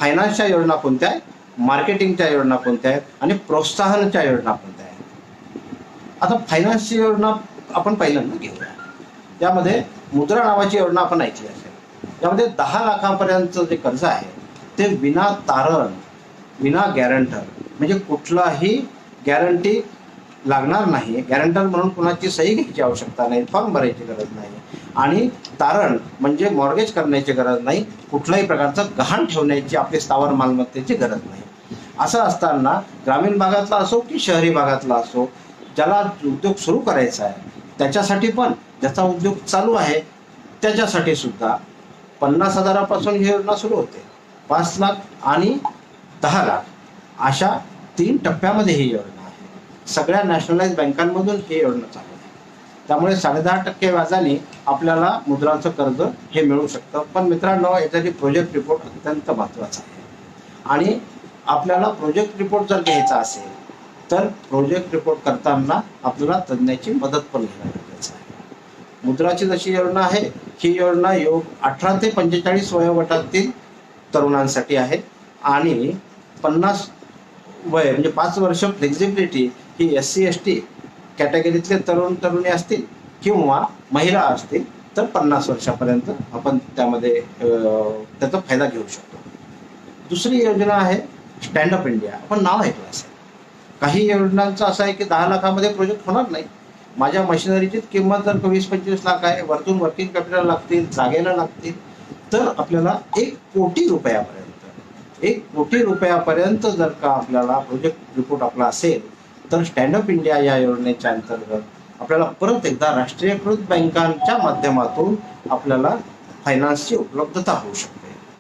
फायनान्सच्या योजना कोणत्या आहेत, मार्केटिंगच्या योजना कोणत्या आहेत आणि प्रोत्साहनाच्या योजना कोणत्या आहेत. आता फायनान्सची योजना आपण पहिल्यांदा घेऊया. यामध्ये मुद्रा नावाची योजना आपण ऐकली असेल. यामध्ये 10 लाखापर्यंतचं जे कर्ज आहे ते विना तारण, विना गॅरंटर, म्हणजे कुठलाही गॅरंटी लागणार नाही, गॅरंटर म्हणून कुणाची सही घ्यायची आवश्यकता नाही, फॉर्म भरायची गरज नाही आणि तारण म्हणजे मॉर्गेज करण्याची गरज नाही, कुठल्याही प्रकारचं गहाण ठेवण्याची आपली स्थावर मालमत्तेची गरज नाही. असं असताना ग्रामीण भागातला असो की शहरी भागातला असो, ज्याला उद्योग सुरू करायचा आहे त्याच्यासाठी पण, ज्याचा उद्योग चालू आहे त्याच्यासाठी सुद्धा 50,000पासून ही योजना सुरू होते. 5 लाख आणि 10 लाख अशा 3 टप्प्यामध्ये ही योजना आहे. सगळ्या नॅशनलाइज बँकांमधून ही योजना चालू आहे. त्यामुळे 10.5% व्याजाने आपल्याला मुद्राचं कर्ज हे मिळू शकतं. पण मित्रांनो, यासाठी प्रोजेक्ट रिपोर्ट अत्यंत महत्त्वाचा आहे आणि आपल्याला प्रोजेक्ट रिपोर्ट जर घ्यायचा असेल तर प्रोजेक्ट रिपोर्ट करताना आपल्याला तज्ञाची मदत पण घेणं गरजेचं आहे. मुद्राची जशी योजना आहे ही योजना 18 ते 45 वयोगटातील तरुणांसाठी आहे आणि 50 वय म्हणजे 5 वर्ष फ्लेक्झिबिलिटी ही SC ST कॅटेगरीतले तरुण तरुणी असतील किंवा महिला असतील तर 50 वर्षापर्यंत आपण त्यामध्ये त्याचा फायदा घेऊ शकतो. दुसरी योजना आहे स्टँडअप इंडिया. आपण नाव ऐकलं असेल. काही योजनांचं असं आहे की 10 लाखामध्ये प्रोजेक्ट होणार नाही. माझ्या मशिनरीची किंमत जर 20-25 लाख आहे, वरतून वर्किंग कॅपिटल लागतील, जागेला लागतील, तर आपल्याला 1 कोटी रुपयापर्यंत 1 कोटी रुपयापर्यंत जर का आपल्याला प्रोजेक्ट रिपोर्ट आपला असेल तर स्टँडअप इंडिया या योजनेच्या अंतर्गत आपल्याला परत एकदा राष्ट्रीयकृत बँकांच्या माध्यमातून आपल्याला फायनान्सची उपलब्धता होऊ शकते.